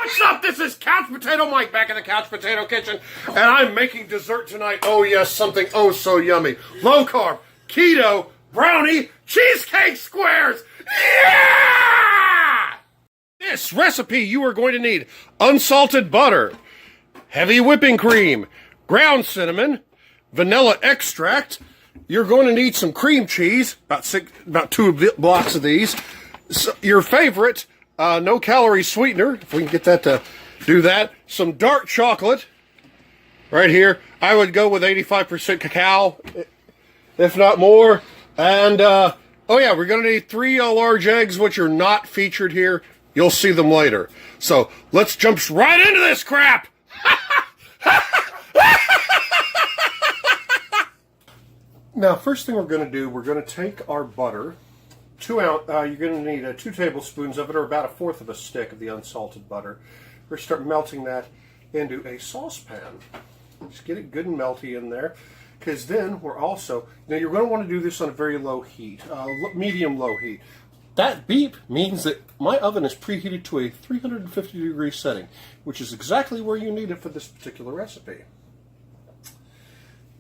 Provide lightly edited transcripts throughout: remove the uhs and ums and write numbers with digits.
What's up? This is Couch Potato Mike back in the Couch Potato Kitchen, and I'm making dessert tonight. Oh yes, something oh so yummy. Low carb, keto, brownie, cheesecake squares. Yeah! This recipe you are going to need unsalted butter, heavy whipping cream, ground cinnamon, vanilla extract. You're going to need some cream cheese, about 2 blocks of these. So, your favorite no-calorie sweetener, if we can get that to do that. Some dark chocolate, right here. I would go with 85% cacao, if not more. And, oh yeah, we're going to need 3 large eggs, which are not featured here. You'll see them later. So, let's jump right into this crap! Now, first thing we're going to do, we're going to take our butter. You're going to need 2 tablespoons of it, or about 1/4 of a stick of the unsalted butter. We're going to start melting that into a saucepan. Just get it good and melty in there, because then we're also, now you're going to want to do this on a very low heat, medium-low heat. That beep means that my oven is preheated to a 350-degree setting, which is exactly where you need it for this particular recipe.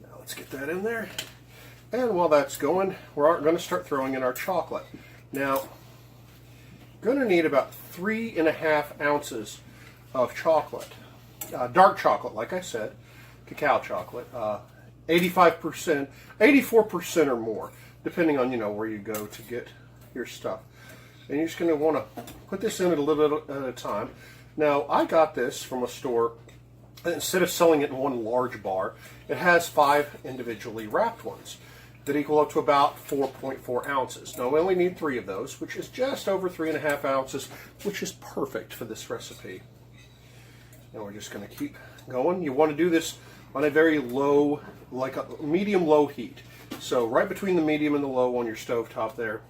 Now let's get that in there. And while that's going, we're going to start throwing in our chocolate. Now, going to need about 3½ ounces of chocolate. Dark chocolate, like I said, cacao chocolate. 85%, 84% or more, depending on, where you go to get your stuff. And you're just going to want to put this in a little bit at a time. Now, I got this from a store. Instead of selling it in one large bar, it has 5 individually wrapped ones that equal up to about 4.4 ounces. Now, we only need 3 of those, which is just over 3½ ounces, which is perfect for this recipe. And we're just going to keep going. You want to do this on a very low, like a medium-low heat. So right between the medium and the low on your stovetop there,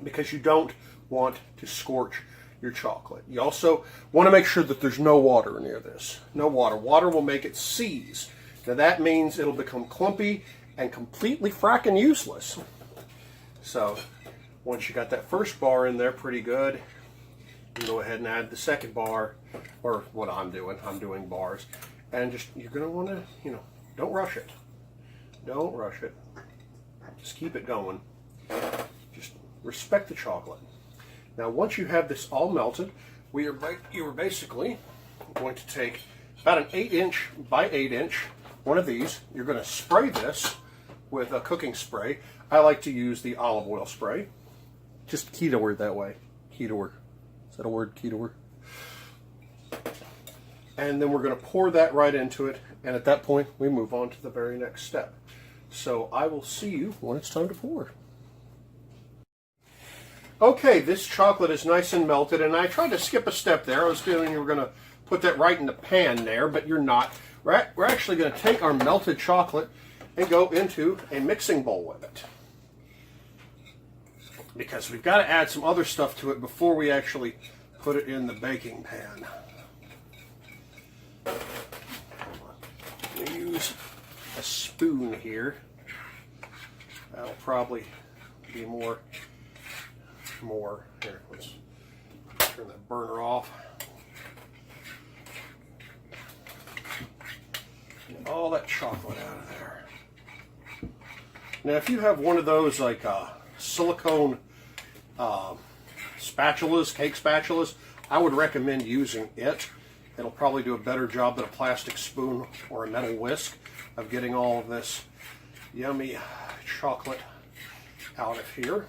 because you don't want to scorch your chocolate. You also want to make sure that there's no water near this. No water. Water will make it seize. Now that means it'll become clumpy and completely fracking useless. So once you got that first bar in there pretty good, you can go ahead and add the second bar, or what I'm doing bars. And just, you're going to want to, don't rush it. Don't rush it. Just keep it going. Just respect the chocolate. Now once you have this all melted, you are basically going to take about an 8-inch by 8-inch one of these. You're going to spray this with a cooking spray. I like to use the olive oil spray. Just keto that way. Keto. Is that a word? Keto. And then we're going to pour that right into it. And at that point, we move on to the very next step. So I will see you when it's time to pour. Okay, this chocolate is nice and melted, and I tried to skip a step there. I was feeling you were going to put that right in the pan there, but you're not. We're actually going to take our melted chocolate and go into a mixing bowl with it, because we've got to add some other stuff to it before we actually put it in the baking pan. I'm going to use a spoon here. That'll probably be more. Here, let's turn that burner off. Get all that chocolate out of there. Now, if you have one of those like silicone spatulas, cake spatulas, I would recommend using it. It'll probably do a better job than a plastic spoon or a metal whisk of getting all of this yummy chocolate out of here.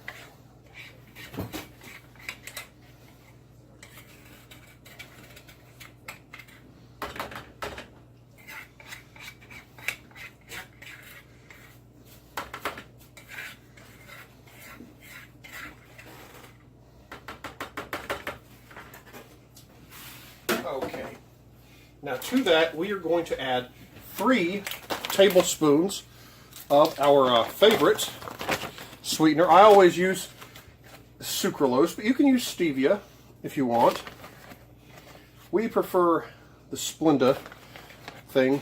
Okay, now to that we are going to add 3 tablespoons of our favorite sweetener. I always use sucralose, but you can use stevia if you want. We prefer the Splenda thing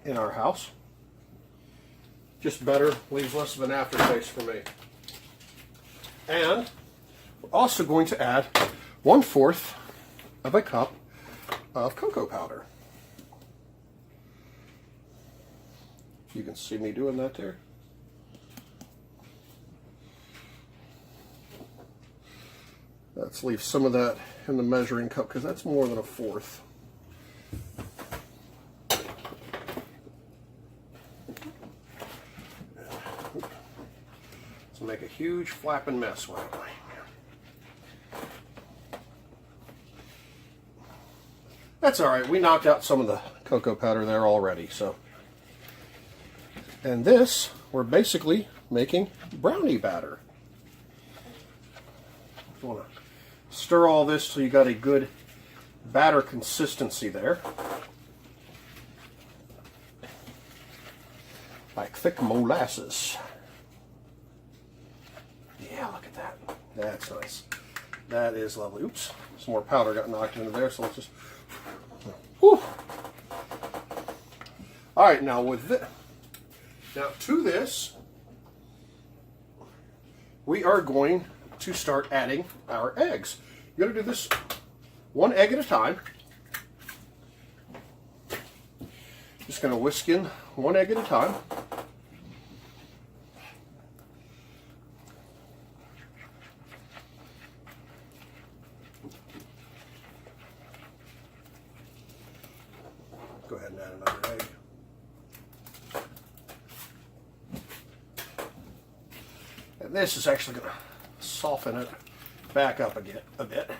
in our house. Just better, leaves less of an aftertaste for me. And we're also going to add 1/4 of a cup of cocoa powder. You can see me doing that there. Let's leave some of that in the measuring cup because that's more than a fourth. So make a huge flapping mess, won't we? That's all right. We knocked out some of the cocoa powder there already. So, and this, we're basically making brownie batter. You want to stir all this so you got a good batter consistency there. Like thick molasses. Yeah, look at that. That's nice. That is lovely. Oops, some more powder got knocked into there, so let's just... Whew. All right, now with this, now to this, we are going to start adding our eggs. You're going to do this one egg at a time. Just going to whisk in one egg at a time. Go ahead and add another egg. And this is actually going to soften it back up again a bit.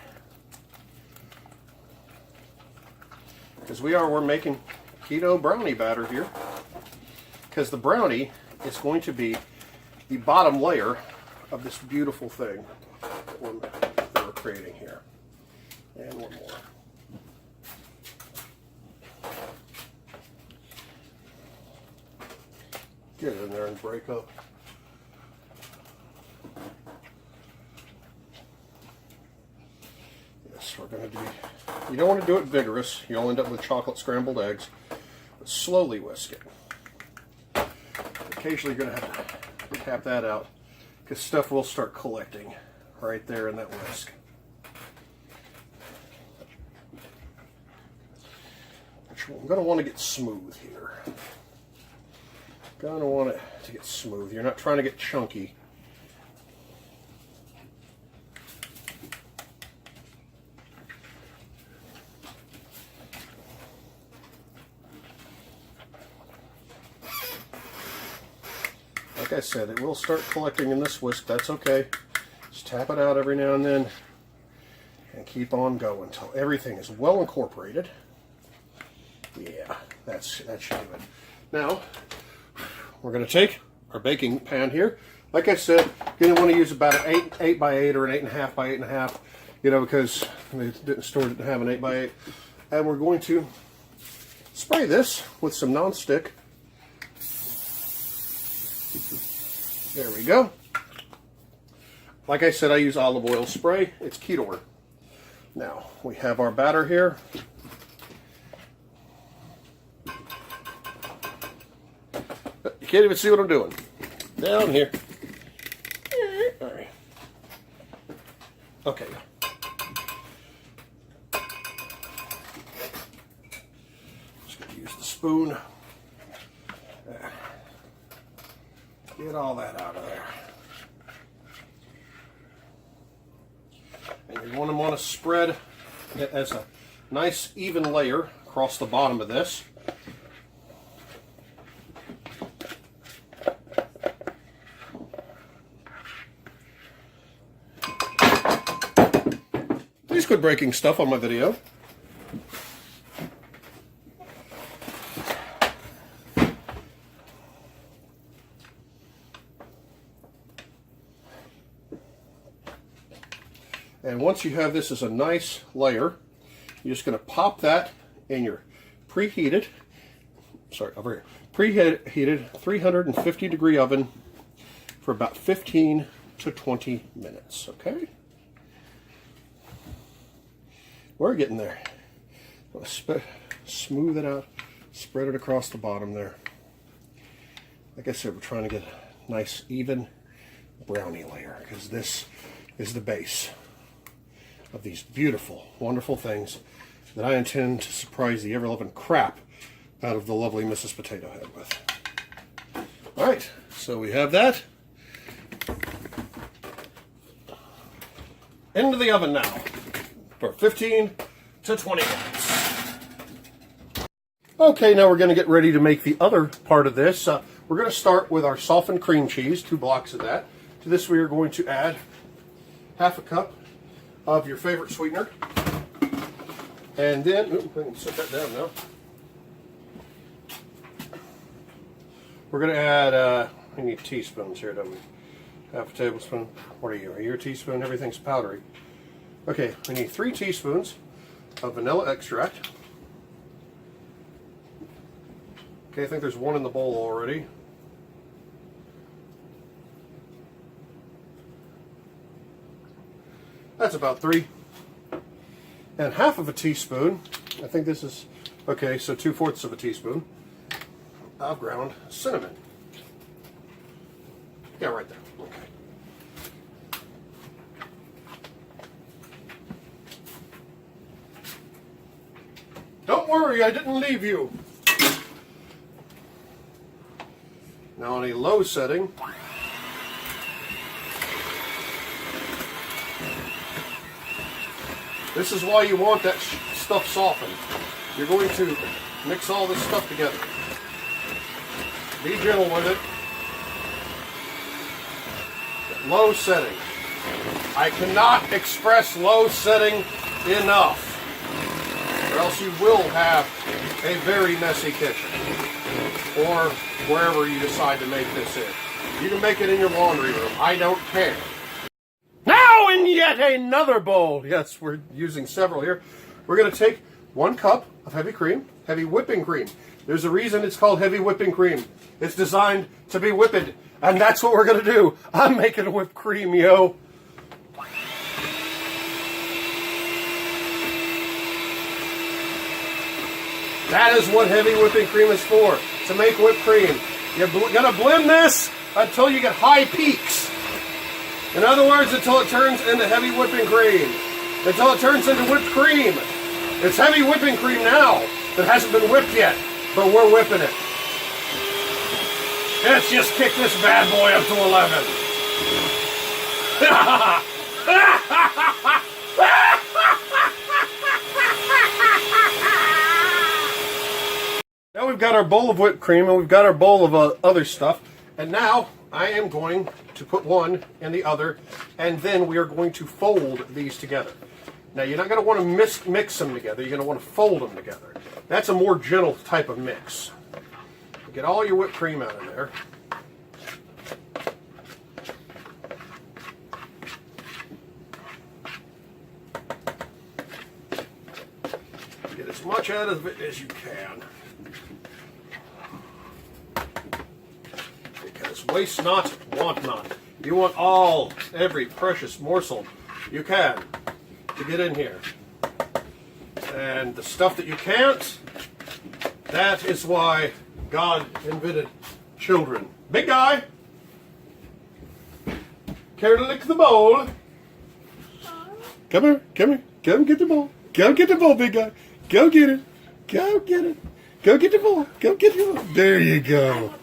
Because we're making keto brownie batter here. Because the brownie is going to be the bottom layer of this beautiful thing that we're creating here. And one more. Get it in there and break up. Yes, we're going to do, you don't want to do it vigorous. You'll end up with chocolate scrambled eggs. But slowly whisk it. Occasionally you're going to have to tap that out because stuff will start collecting right there in that whisk. I'm going to want to get smooth here. Gonna want it to get smooth. You're not trying to get chunky. Like I said, it will start collecting in this whisk. That's okay. Just tap it out every now and then and keep on going until everything is well incorporated. Yeah, that should do it. Now, we're going to take our baking pan here. Like I said, you're going to want to use about an 8 by 8 or an 8.5 by 8.5, you know, because the store didn't have an 8 by 8. And we're going to spray this with some nonstick. There we go. Like I said, I use olive oil spray. It's keto. Now, we have our batter here. You can't even see what I'm doing. Down here. All right. Okay. Just going to use the spoon. Get all that out of there. And you're going to want to spread it as a nice even layer across the bottom of this. Please quit breaking stuff on my video. And once you have this as a nice layer, you're just going to pop that in your preheated 350 degree oven for about 15 to 20 minutes, okay? We're getting there. Smooth it out, spread it across the bottom there. Like I said, we're trying to get a nice, even brownie layer because this is the base of these beautiful, wonderful things that I intend to surprise the ever-loving crap out of the lovely Mrs. Potato Head with. All right, so we have that. Into the oven now for 15 to 20 minutes. Okay, now we're going to get ready to make the other part of this. We're going to start with our softened cream cheese, 2 blocks of that. To this we are going to add half a cup of your favorite sweetener. And then, I can set that down now. We're going to add, we need teaspoons here, don't we? Half a tablespoon. What are you? Are you a teaspoon? Everything's powdery. Okay, we need 3 teaspoons of vanilla extract. Okay, I think there's 1 in the bowl already. That's about 3. And half of a teaspoon, I think this is, okay, so 2/4 of a teaspoon of ground cinnamon. Yeah, right there. Okay. Don't worry, I didn't leave you. Now on a low setting, this is why you want that stuff softened. You're going to mix all this stuff together. Be gentle with it. Low setting. I cannot express low setting enough, or else you will have a very messy kitchen, or wherever you decide to make this in. You can make it in your laundry room. I don't care. Now in yet another bowl. Yes, we're using several here. We're going to take 1 cup of heavy cream, heavy whipping cream. There's a reason it's called heavy whipping cream. It's designed to be whipped, and that's what we're going to do. I'm making whipped cream, yo. That is what heavy whipping cream is for, to make whipped cream. You're going to blend this until you get high peaks. In other words, until it turns into heavy whipping cream. Until it turns into whipped cream. It's heavy whipping cream now that hasn't been whipped yet, but we're whipping it. Let's just kick this bad boy up to 11. Now we've got our bowl of whipped cream and we've got our bowl of other stuff. And now I am going to put one in the other, and then we are going to fold these together. Now you're not going to want to mix them together. You're going to want to fold them together. That's a more gentle type of mix. Get all your whipped cream out of there. Get as much out of it as you can. Because waste not, want not. You want every precious morsel you can to get in here. And the stuff that you can't, that is why God invented children. Big guy, care to lick the bowl? Come here, come here. Come get the bowl. Go get the bowl, big guy. Go get it. Go get it. Go get the bowl. Go get the bowl. There you go.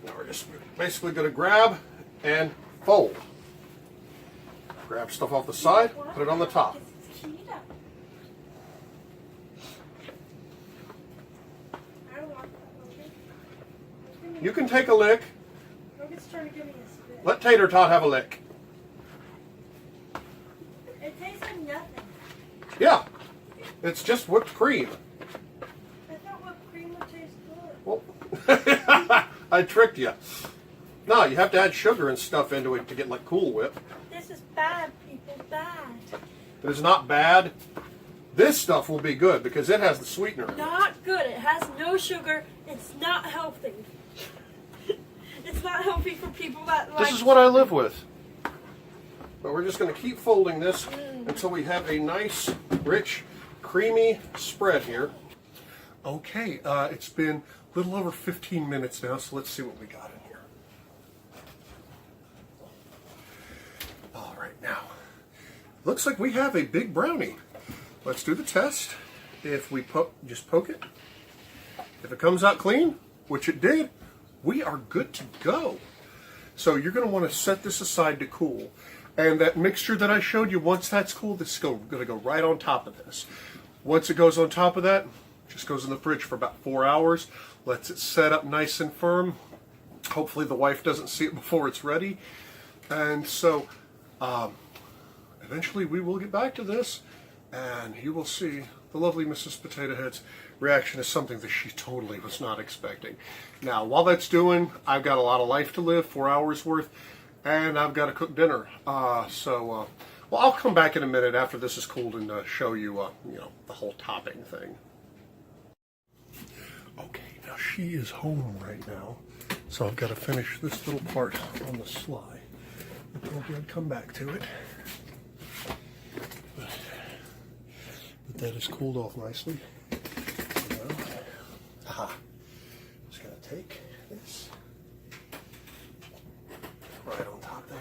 Now we're just basically going to grab and fold. Grab stuff off the side, put it on the top. You can take a lick. Let Tater Tot have a lick. It tastes like nothing. Yeah, it's just whipped cream. I thought whipped cream would taste good. Well, I tricked you. No, you have to add sugar and stuff into it to get like Cool Whip. This is bad, people, bad. It is not bad. This stuff will be good because it has the sweetener in it. Not good. It has no sugar. It's not healthy. It's not healthy for people that like... This is what I live with. But we're just going to keep folding this until we have a nice, rich, creamy spread here. Okay, it's been a little over 15 minutes now, so let's see what we got in here. All right, now looks like we have a big brownie. Let's do the test. If we just poke it, if it comes out clean, which it did, we are good to go. So you're going to want to set this aside to cool. And that mixture that I showed you, once that's cool, this is going to go right on top of this. Once it goes on top of that, just goes in the fridge for about 4 hours, lets it set up nice and firm. Hopefully the wife doesn't see it before it's ready. And so eventually we will get back to this, and you will see the lovely Mrs. Potato Head's reaction is something that she totally was not expecting. Now, while that's doing, I've got a lot of life to live, 4 hours worth, and I've got to cook dinner. Well, I'll come back in a minute after this is cooled and show you, the whole topping thing. Okay, now she is home right now, so I've got to finish this little part on the sly. I told you I'd come back to it. But that has cooled off nicely. Just going to take this right on top there.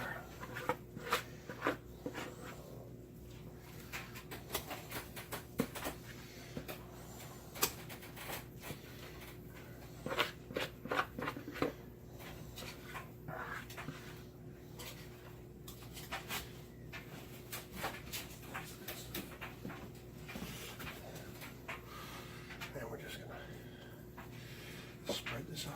And we're just going to spread this out.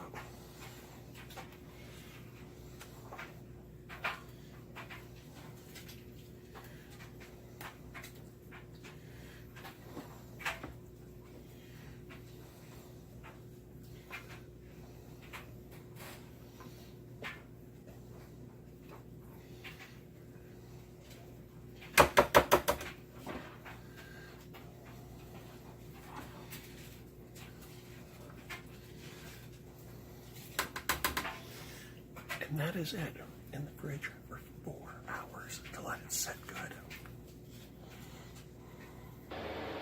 And that is it, in the fridge for 4 hours to let it set good.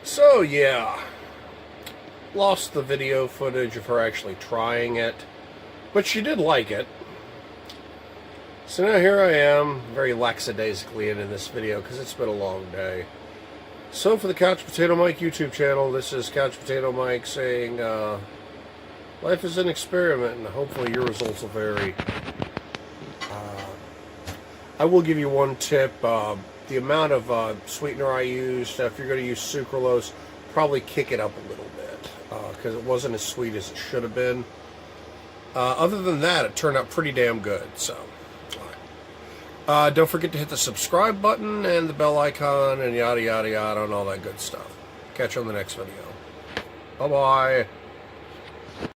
So yeah, lost the video footage of her actually trying it, but she did like it. So now here I am, very lackadaisically in this video because it's been a long day. So for the Couch Potato Mike YouTube channel, this is Couch Potato Mike saying, life is an experiment and hopefully your results will vary. I will give you one tip. The amount of sweetener I used, if you're going to use sucralose, probably kick it up a little bit because it wasn't as sweet as it should have been. Other than that, it turned out pretty damn good. So, don't forget to hit the subscribe button and the bell icon and yada yada yada and all that good stuff. Catch you on the next video. Bye-bye.